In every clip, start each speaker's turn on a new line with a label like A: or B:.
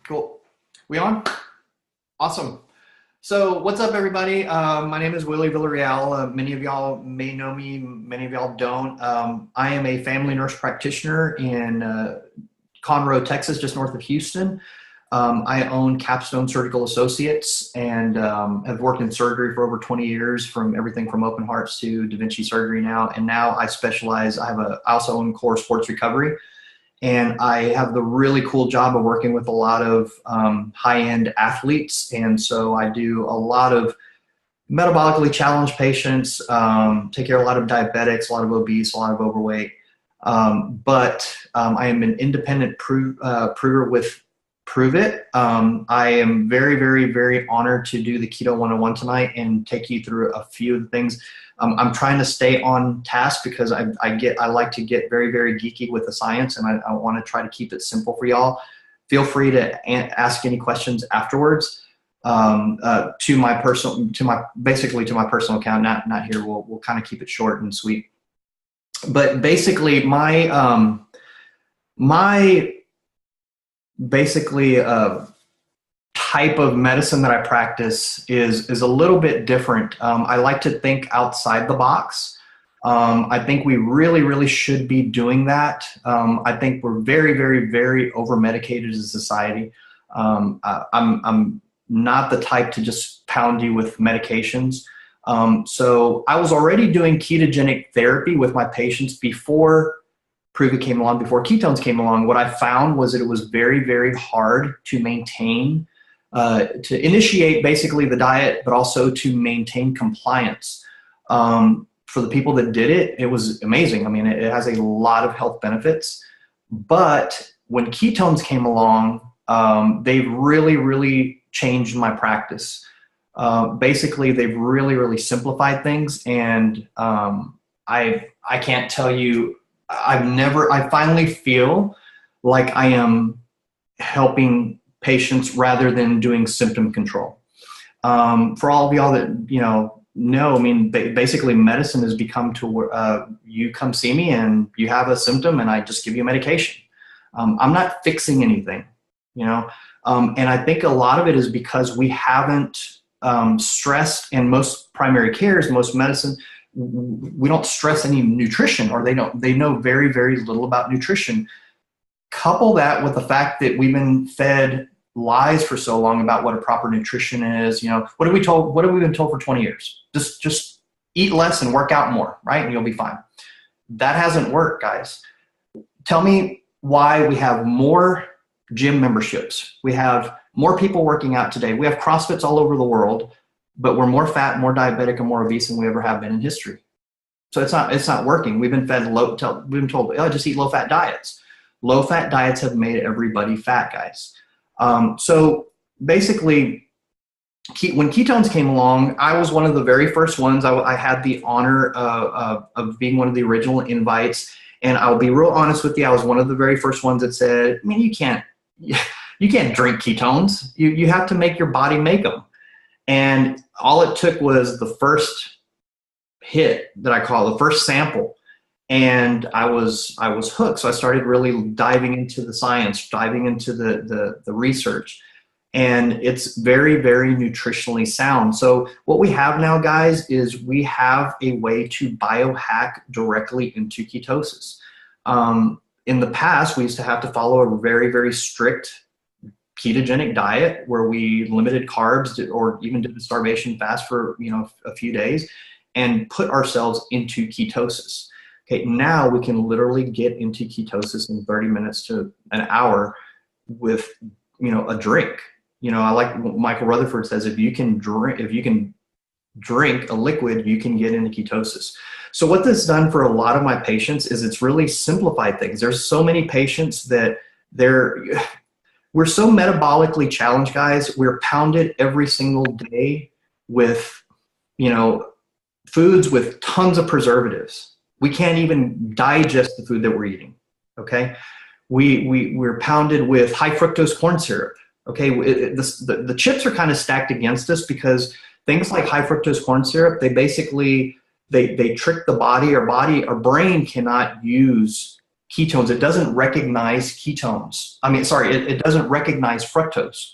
A: Cool. We on? Awesome. So what's up, everybody? My name is Willie Villarreal. Many of y'all may know me. Many of y'all don't. I am a family nurse practitioner in Conroe, Texas, just north of Houston. I own Capstone Surgical Associates and have worked in surgery for over 20 years, from everything from open hearts to Da Vinci surgery now. And now I specialize. I also own Core Sports Recovery. And I have the really cool job of working with a lot of high-end athletes. And so I do a lot of metabolically challenged patients, take care of a lot of diabetics, a lot of obese, a lot of overweight. But I am an independent prover with Pruvit. I am very, very, very honored to do the Keto 101 tonight and take you through a few of the things. I'm trying to stay on task because I like to get very, very geeky with the science, and I want to try to keep it simple for y'all. Feel free to ask any questions afterwards to my personal account. Not here. We'll kind of keep it short and sweet. But basically, my type of medicine that I practice is a little bit different. I like to think outside the box. I think we really, really should be doing that. I think we're very, very, very over-medicated as a society. I'm not the type to just pound you with medications. So I was already doing ketogenic therapy with my patients before Pruvit came along, before ketones came along. What I found was that it was very, very hard to maintain, to initiate basically the diet, but also to maintain compliance. For the people that did it, it was amazing. I mean, it has a lot of health benefits. But when ketones came along, they've really, really changed my practice. Basically, they've really, really simplified things. And I can't tell you, I finally feel like I am helping patients rather than doing symptom control. For all of y'all that, I mean, basically medicine has become to where you come see me and you have a symptom and I just give you medication. I'm not fixing anything, and I think a lot of it is because we haven't stressed, in most primary cares, most medicine, we don't stress any nutrition, or they know very, very little about nutrition. Couple that with the fact that we've been fed lies for so long about what a proper nutrition is. What have we been told for 20 years? Just eat less and work out more, right? And you'll be fine. That hasn't worked, guys. Tell me why we have more gym memberships. We have more people working out today. We have CrossFits all over the world, but we're more fat, more diabetic, and more obese than we ever have been in history. So it's not working. We've been fed we've been told, just eat low-fat diets. Low-fat diets have made everybody fat, guys. So basically, when ketones came along, I was one of the very first ones. I had the honor of being one of the original invites, and I'll be real honest with you. I was one of the very first ones that said, I mean, you can't drink ketones. You have to make your body make them. And all it took was the first hit that I call the first sample. And I was hooked. So I started really diving into the science, diving into the research. And it's very, very nutritionally sound. So what we have now, guys, is we have a way to biohack directly into ketosis. In the past, we used to have to follow a very, very strict ketogenic diet where we limited carbs or even did a starvation fast for a few days and put ourselves into ketosis. Okay, now we can literally get into ketosis in 30 minutes to an hour with a drink. I like what Michael Rutherford says, if you can drink a liquid, you can get into ketosis. So what this has done for a lot of my patients is it's really simplified things. There's so many patients that we're so metabolically challenged, guys. We're pounded every single day with, foods with tons of preservatives. We can't even digest the food that we're eating, okay? We're pounded with high fructose corn syrup, okay? The chips are kind of stacked against us because things like high fructose corn syrup, they trick the body. Our brain cannot use ketones. It doesn't recognize ketones. I mean, sorry, it doesn't recognize fructose.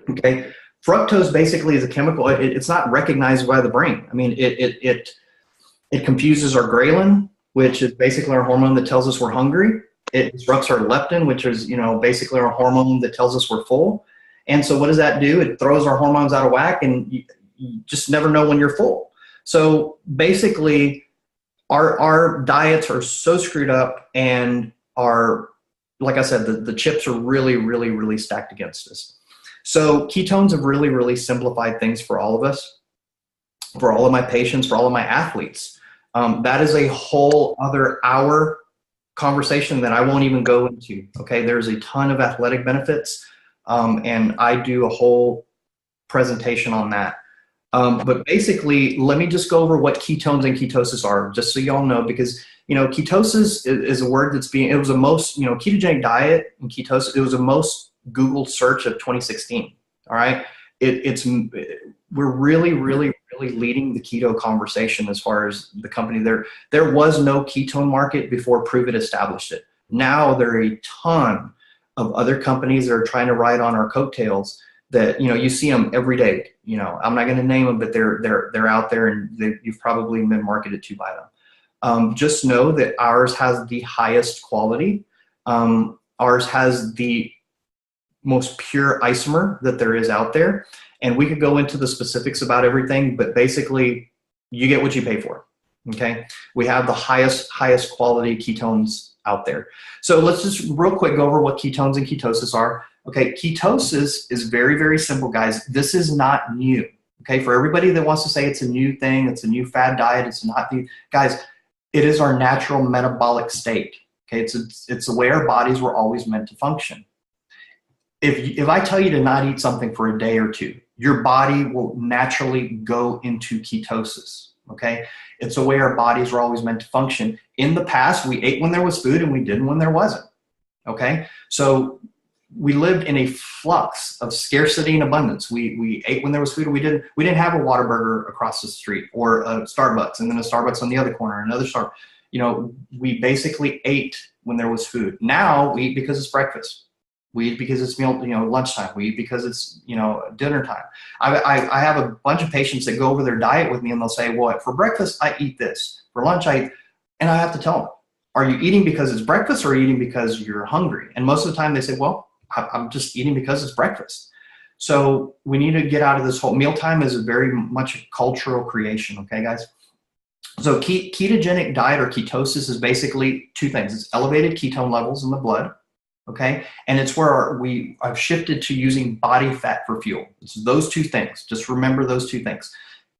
A: Okay, fructose basically is a chemical. It's not recognized by the brain. I mean, it confuses our ghrelin, which is basically our hormone that tells us we're hungry. It disrupts our leptin, which is, basically our hormone that tells us we're full. And so what does that do? It throws our hormones out of whack, and you just never know when you're full. So basically, our diets are so screwed up, and like I said, the chips are really, really, really stacked against us. So ketones have really, really simplified things for all of us, for all of my patients, for all of my athletes. That is a whole other hour conversation that I won't even go into. Okay, there's a ton of athletic benefits, and I do a whole presentation on that. But basically, let me just go over what ketones and ketosis are, just so y'all know, because ketosis is a word it was a most, ketogenic diet and ketosis, it was a most Googled search of 2016. All right, we're really, really, really leading the keto conversation as far as the company. There was no ketone market before Pruvit established it. Now there are a ton of other companies that are trying to ride on our coattails. That you see them every day. I'm not going to name them, but they're out there, and you've probably been marketed to by them. Just know that ours has the highest quality. Ours has the most pure isomer that there is out there, and we could go into the specifics about everything, but basically you get what you pay for. Okay, we have the highest quality ketones out there. So let's just real quick go over what ketones and ketosis are. Okay, ketosis is very, very simple, guys. This is not new. Okay, for everybody that wants to say it's a new thing, it's a new fad diet, it's not new, guys, it is our natural metabolic state. Okay, it's the way our bodies were always meant to function. If I tell you to not eat something for a day or two, your body will naturally go into ketosis. Okay, it's the way our bodies were always meant to function. In the past, we ate when there was food and we didn't when there wasn't. Okay, so we lived in a flux of scarcity and abundance. We ate when there was food, and we didn't have a Whataburger across the street, or a Starbucks and then a Starbucks on the other corner, another Starbucks. We basically ate when there was food. Now we eat because it's breakfast. We eat because it's lunchtime. We eat because it's dinner time. I have a bunch of patients that go over their diet with me, and they'll say, well, for breakfast I eat this, for lunch I eat, and I have to tell them, are you eating because it's breakfast, or are you eating because you're hungry? And most of the time they say, well, I'm just eating because it's breakfast. So we need to get out of this whole mealtime is a very much a cultural creation. Okay, guys. So ketogenic diet, or ketosis, is basically two things. It's elevated ketone levels in the blood. Okay, and it's where I've shifted to using body fat for fuel. It's those two things. Just remember those two things.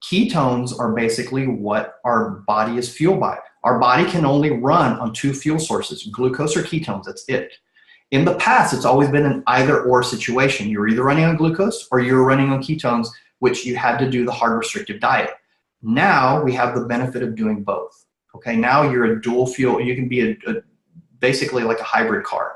A: Ketones are basically what our body is fueled by. Our body can only run on two fuel sources, glucose or ketones. That's it. In the past, it's always been an either-or situation. You're either running on glucose or you're running on ketones, which you had to do the hard restrictive diet. Now we have the benefit of doing both. Okay, now you're a dual fuel. You can be basically like a hybrid car.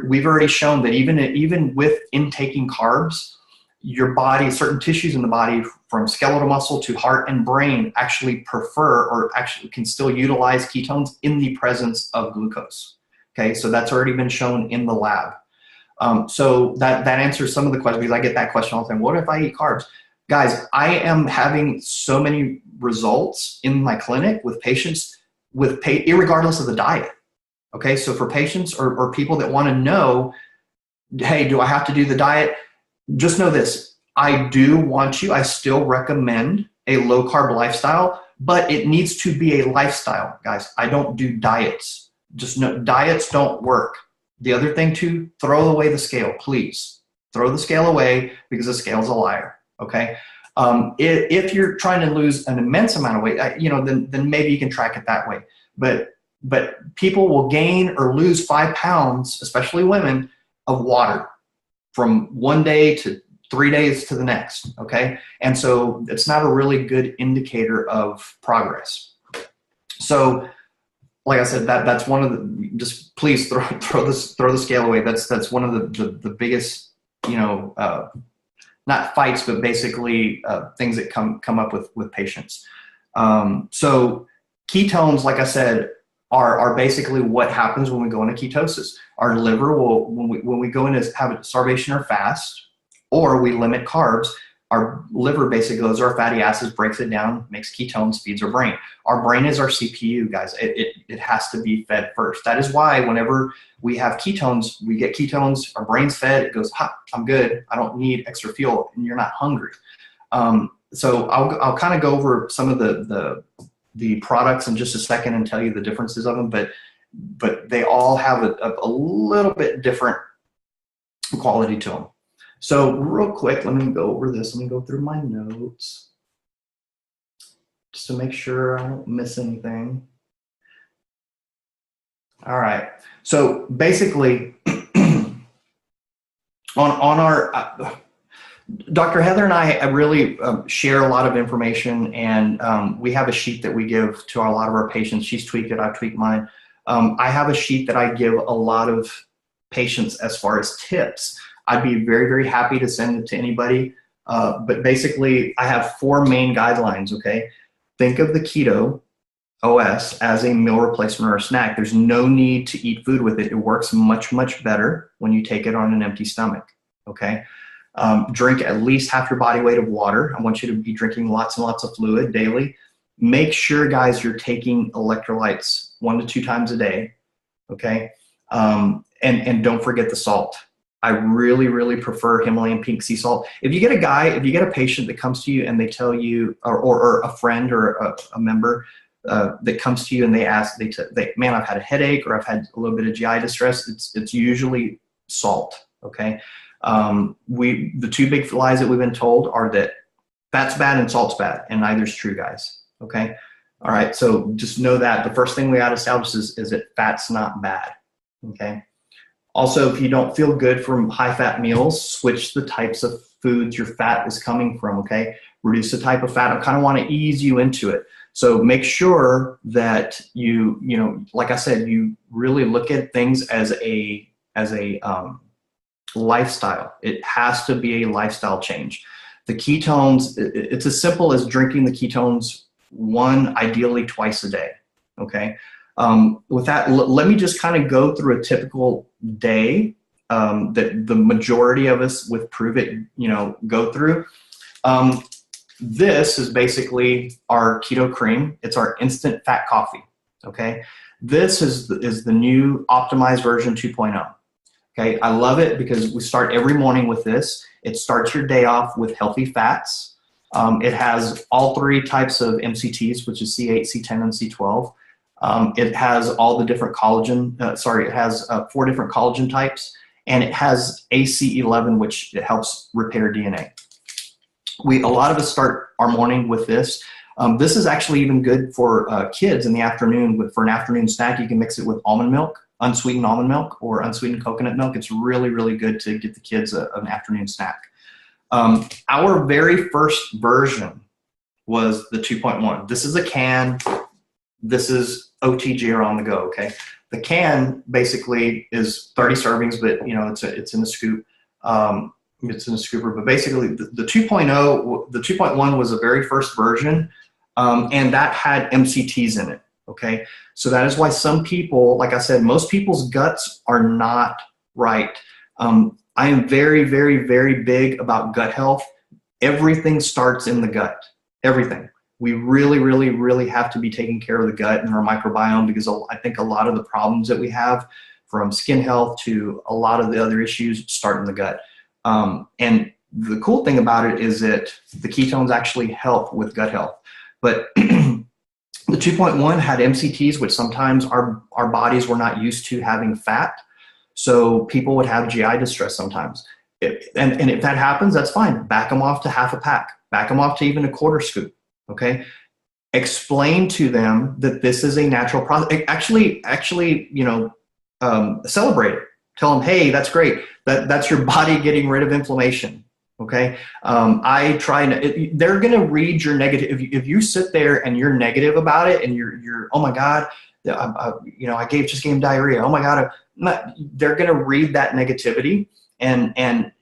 A: We've already shown that even with intaking carbs, your body, certain tissues in the body, from skeletal muscle to heart and brain, actually prefer, or actually can still utilize ketones in the presence of glucose. Okay, so that's already been shown in the lab. So that answers some of the questions, because I get that question all the time. What if I eat carbs? Guys, I am having so many results in my clinic with patients irregardless of the diet. Okay, so for patients or people that want to know, hey, do I have to do the diet? Just know this. I still recommend a low carb lifestyle, but it needs to be a lifestyle, guys. I don't do diets. Just know diets don't work. The other thing too, throw away the scale, please. Throw the scale away, because the scale's a liar. Okay. If you're trying to lose an immense amount of weight, then maybe you can track it that way. But people will gain or lose 5 pounds, especially women, of water from one day to 3 days to the next. Okay. And so it's not a really good indicator of progress. So like I said, that's one of the, just please throw the scale away. That's one of the biggest, not fights, but basically things that come up with patients. So ketones, like I said, are basically what happens when we go into ketosis. Our liver will, when we go into have a starvation or fast, or we limit carbs, our liver basically goes to our fatty acids, breaks it down, makes ketones, feeds our brain. Our brain is our CPU, guys. It has to be fed first. That is why whenever we have ketones, we get ketones, our brain's fed, it goes, ha, I'm good, I don't need extra fuel, and you're not hungry. So I'll kind of go over some of the products in just a second and tell you the differences of them, but they all have a little bit different quality to them. So real quick, let me go over this. Let me go through my notes just to make sure I don't miss anything. All right. So basically, on our Dr. Heather and I really share a lot of information, and we have a sheet that we give to a lot of our patients. She's tweaked it, I've tweaked mine. I have a sheet that I give a lot of patients as far as tips. I'd be very, very happy to send it to anybody. But basically, I have 4 main guidelines, okay? Think of the Keto OS as a meal replacement or a snack. There's no need to eat food with it. It works much, much better when you take it on an empty stomach, okay? Drink at least half your body weight of water. I want you to be drinking lots and lots of fluid daily. Make sure, guys, you're taking electrolytes 1 to 2 times a day, okay? And don't forget the salt. I really, really prefer Himalayan pink sea salt. If you get a patient that comes to you and they tell you, or a friend or a member that comes to you and they ask, man, I've had a headache or I've had a little bit of GI distress, it's usually salt, okay? The 2 big lies that we've been told are that fat's bad and salt's bad, and neither's true, guys, okay? All right, so just know that the first thing we got to establish is that fat's not bad, okay? Also, if you don't feel good from high-fat meals, switch the types of foods your fat is coming from, okay? Reduce the type of fat. I kind of want to ease you into it. So make sure that you know, like I said, you really look at things as a lifestyle. It has to be a lifestyle change. The ketones, it's as simple as drinking the ketones ideally twice a day, okay? With that, let me just kind of go through a typical day that the majority of us with Pruvit, go through. This is basically our Keto Kreme. It's our instant fat coffee, okay? This is the new optimized version 2.0. Okay, I love it because we start every morning with this. It starts your day off with healthy fats. It has all 3 types of MCTs, which is C8, C10, and C12. It has all the different collagen, it has 4 different collagen types, and it has AC11, which it helps repair DNA. A lot of us start our morning with this. This is actually even good for kids in the afternoon. For an afternoon snack, you can mix it with almond milk, unsweetened almond milk, or unsweetened coconut milk. It's really, really good to get the kids an afternoon snack. Our very first version was the 2.1. This is a can. This is OTG or on the go, okay? The can basically is 30 servings, but it's in a scoop. It's in a scooper, but basically the 2.0, the 2.1 was the very first version, and that had MCTs in it, okay? So that is why some people, like I said, most people's guts are not right. I am very, very, very big about gut health. Everything starts in the gut, everything. We really, really, really have to be taking care of the gut and our microbiome, because I think a lot of the problems that we have, from skin health to a lot of the other issues, start in the gut. And the cool thing about it is that the ketones actually help with gut health. But the 2.1 had MCTs, which sometimes our bodies were not used to having fat. So people would have GI distress sometimes. And if that happens, that's fine. Back them off to half a pack. Back them off to even a quarter scoop. Okay. Explain to them that this is a natural process. Actually, celebrate it. Tell them, hey, that's great. That's your body getting rid of inflammation. Okay. They're going to read your negative. If you sit there and you're negative about it and you're, oh my God, I just gave him diarrhea. Oh my God. They're going to read that negativity, and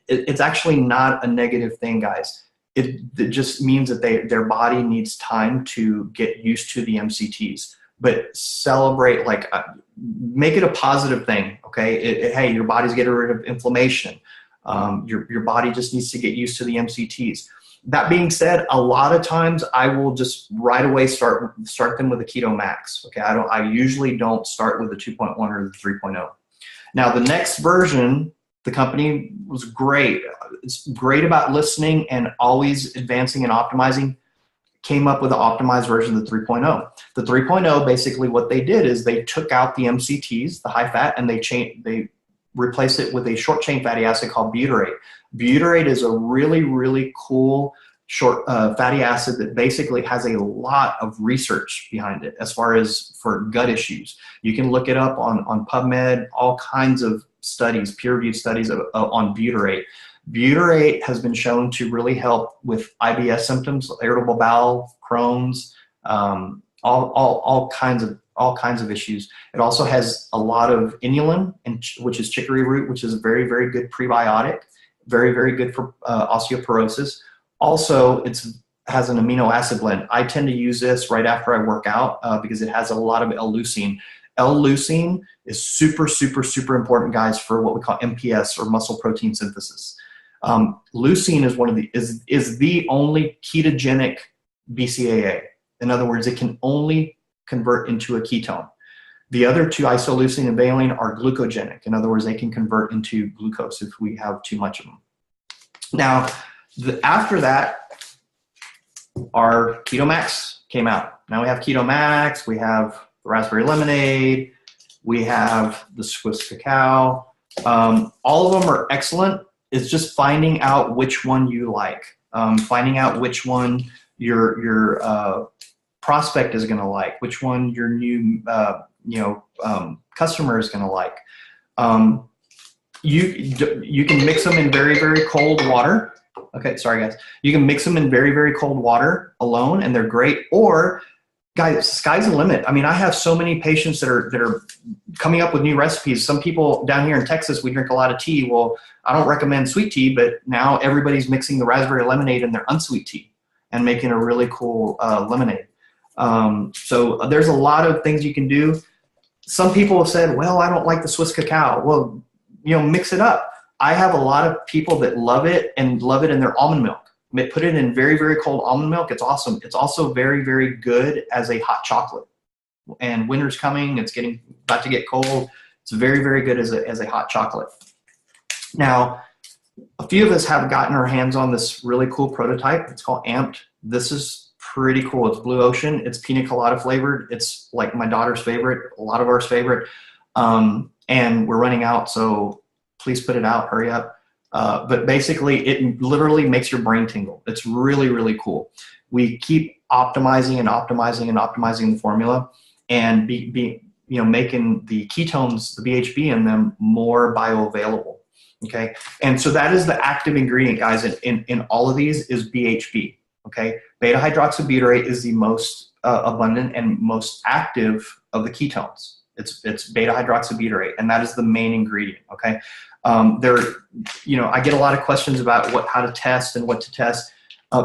A: it's actually not a negative thing, guys. It just means that their body needs time to get used to the MCTs. but celebrate, like, make it a positive thing. Okay. Hey, your body's getting rid of inflammation. Your body just needs to get used to the MCTs. That being said, a lot of times I will just right away start them with a Keto Max. Okay. I usually don't start with the 2.1 or the 3.0. Now the next version, the company was great. It's great about listening and always advancing and optimizing. Came up with an optimized version of the 3.0. The 3.0, basically what they did is they took out the MCTs, the high fat, and they replaced it with a short chain fatty acid called butyrate. Butyrate is a really, really cool short fatty acid that basically has a lot of research behind it as far as for gut issues. You can look it up on PubMed, all kinds of studies, peer-reviewed studies on butyrate. Butyrate has been shown to really help with IBS symptoms, irritable bowel, Crohn's, all kinds of issues. It also has a lot of inulin, which is chicory root, which is a very, very good prebiotic, very, very good for osteoporosis. Also, it has an amino acid blend. I tend to use this right after I work out because it has a lot of L-leucine. L-leucine is super, super, super important, guys, for what we call MPS, or muscle protein synthesis. Leucine is the only ketogenic BCAA. In other words, it can only convert into a ketone. The other two, isoleucine and valine, are glucogenic. In other words, they can convert into glucose if we have too much of them. Now, after that, our Keto Max came out. Now we have Keto Max, we have the raspberry lemonade, we have the Swiss cacao. All of them are excellent. It's just finding out which one you like, finding out which one your prospect is going to like, which one your new customer is going to like. You can mix them in very, very cold water. Okay, sorry guys. You can mix them in very, very cold water alone, and they're great. Or, guys, sky's the limit. I mean, I have so many patients that are coming up with new recipes. Some people down here in Texas, we drink a lot of tea. Well, I don't recommend sweet tea, but now everybody's mixing the raspberry lemonade in their unsweet tea and making a really cool lemonade. So there's a lot of things you can do. Some people have said, well, I don't like the Swiss cacao. Well, mix it up. I have a lot of people that love it in their almond milk. Put it in very, very cold almond milk. It's awesome. It's also very, very good as a hot chocolate. And winter's coming. It's about to get cold. It's very, very good as a hot chocolate. Now, a few of us have gotten our hands on this really cool prototype. It's called Amped. This is pretty cool. It's Blue Ocean. It's pina colada flavored. It's like my daughter's favorite, a lot of ours favorite. And we're running out, so please put it out. Hurry up. But basically, it literally makes your brain tingle. It's really, really cool. We keep optimizing and optimizing and optimizing the formula, and making the ketones, the BHB in them, more bioavailable. Okay, and so that is the active ingredient, guys. In all of these is BHB. Okay, beta hydroxybutyrate is the most abundant and most active of the ketones. It's beta hydroxybutyrate, and that is the main ingredient. Okay. I get a lot of questions about how to test and what to test.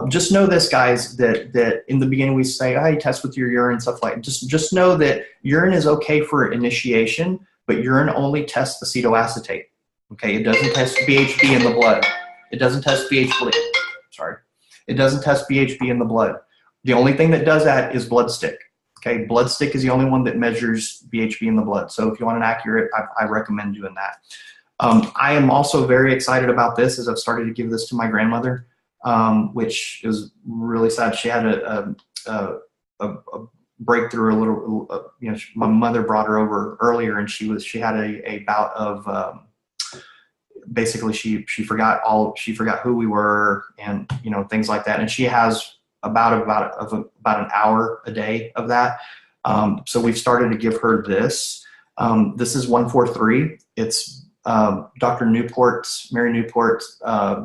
A: Just know this, guys, that in the beginning we say, you test with your urine, stuff like that. Just know that urine is okay for initiation, but urine only tests acetoacetate. Okay, it doesn't test BHB in the blood. It doesn't test BHB. Sorry, it doesn't test BHB in the blood. The only thing that does that is blood stick. Okay, blood stick is the only one that measures BHB in the blood. So if you want an accurate, I recommend doing that. I am also very excited about this, as I've started to give this to my grandmother, which is really sad. She had a breakthrough, my mother brought her over earlier, and she had a bout of, basically she forgot who we were, and things like that. And she has about an hour a day of that. So we've started to give her this. This is 143. It's Dr. Mary Newport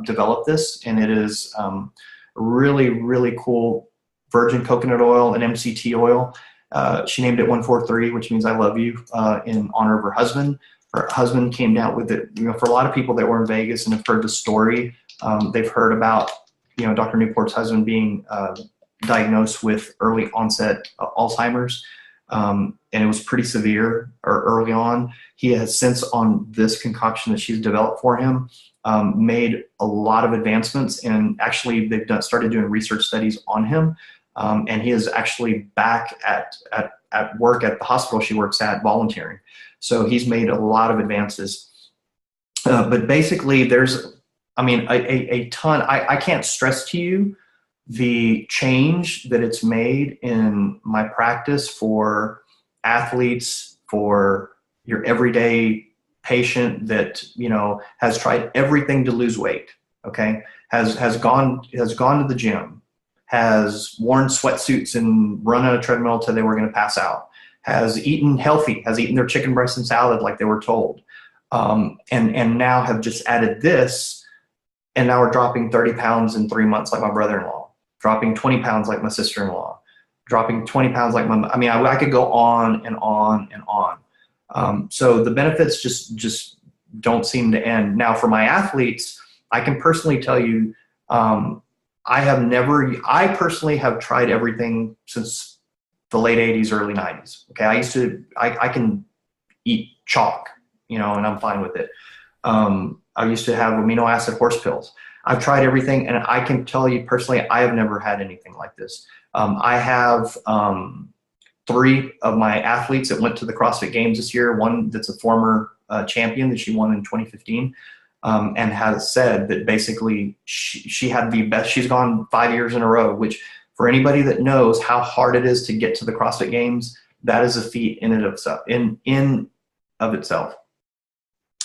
A: developed this, and it is really, really cool virgin coconut oil and MCT oil. She named it 143, which means I love you, in honor of her husband. Her husband came down with it. For a lot of people that were in Vegas and have heard the story, they've heard about Dr. Newport's husband being diagnosed with early onset Alzheimer's. and it was pretty severe or early on. He has since, on this concoction that she's developed for him, made a lot of advancements, and actually they've started doing research studies on him, and he is actually back at work at the hospital she works at, volunteering. So he's made a lot of advances. But basically there's, I mean, a ton. I can't stress to you the change that it's made in my practice for athletes, for your everyday patient that, you know, has tried everything to lose weight, okay, has gone to the gym, has worn sweatsuits and run on a treadmill till they were going to pass out, has eaten healthy, has eaten their chicken breast and salad like they were told, and now have just added this, and now we're dropping 30 pounds in 3 months like my brother-in-law, dropping 20 pounds like my sister-in-law, dropping 20 pounds like my, I mean, I could go on and on and on. So the benefits just don't seem to end. Now for my athletes, I can personally tell you, I personally have tried everything since the late 80s, early 90s. Okay, I can eat chalk, you know, and I'm fine with it. I used to have amino acid horse pills. I've tried everything, and I can tell you personally, I have never had anything like this. I have 3 of my athletes that went to the CrossFit Games this year, one that's a former champion that she won in 2015, and has said that basically she had the best, she's gone 5 years in a row, which for anybody that knows how hard it is to get to the CrossFit Games, that is a feat in and of itself.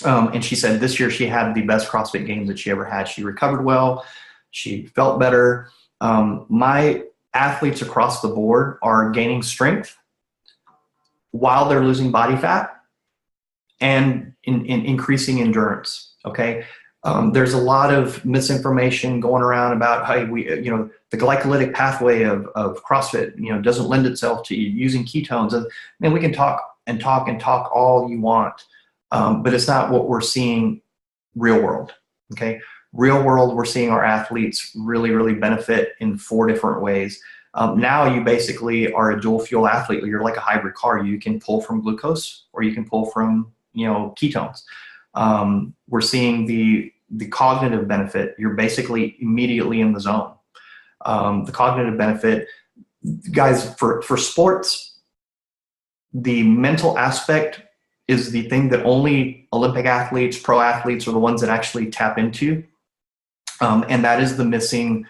A: And she said this year she had the best CrossFit Games that she ever had. She recovered well. She felt better. My athletes across the board are gaining strength while they're losing body fat and in increasing endurance. Okay. There's a lot of misinformation going around about how you know, the glycolytic pathway of CrossFit, you know, doesn't lend itself to using ketones. And man, we can talk and talk and talk all you want. But it's not what we're seeing real world, okay? Real world, we're seeing our athletes really, really benefit in 4 different ways. Now you basically are a dual fuel athlete. You're like a hybrid car. You can pull from glucose or you can pull from, you know, ketones. We're seeing the cognitive benefit. You're basically immediately in the zone. The cognitive benefit, guys, for sports, the mental aspect is the thing that only Olympic athletes, pro athletes are the ones that actually tap into. And that is the missing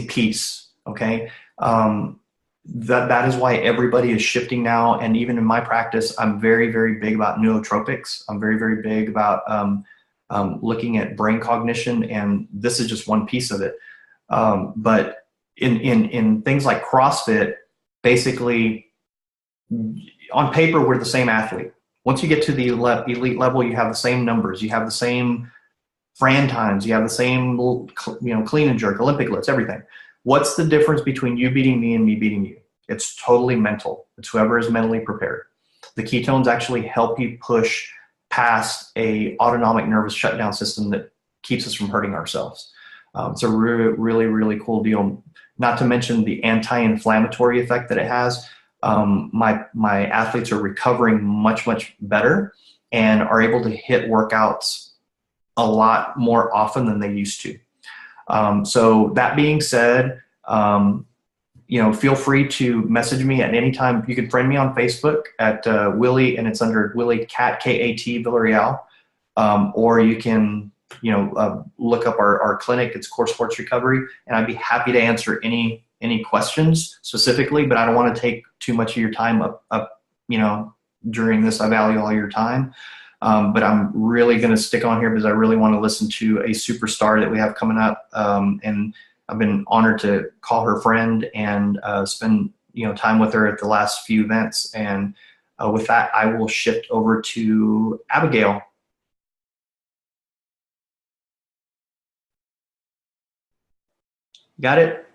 A: piece, okay? That is why everybody is shifting now. And even in my practice, I'm very, very big about nootropics. I'm very, very big about looking at brain cognition, and this is just one piece of it. But in things like CrossFit, basically, on paper, we're the same athlete. Once you get to the elite level, you have the same numbers, you have the same Fran times, you have the same, you know, clean and jerk, Olympic lifts, everything. What's the difference between you beating me and me beating you? It's totally mental. It's whoever is mentally prepared. The ketones actually help you push past a autonomic nervous shutdown system that keeps us from hurting ourselves. It's a really, really cool deal. Not to mention the anti-inflammatory effect that it has. My athletes are recovering much, much better and are able to hit workouts a lot more often than they used to. So that being said, you know, feel free to message me at any time. You can friend me on Facebook at Willie, and it's under Willie K-A-T Villarreal, or you can, you know, look up our clinic. It's Core Sports Recovery, and I'd be happy to answer any questions specifically, but I don't want to take too much of your time up, you know, during this. I value all your time. But I'm really going to stick on here because I really want to listen to a superstar that we have coming up. And I've been honored to call her friend and spend, you know, time with her at the last few events. And with that, I will shift over to Abigail. Got it?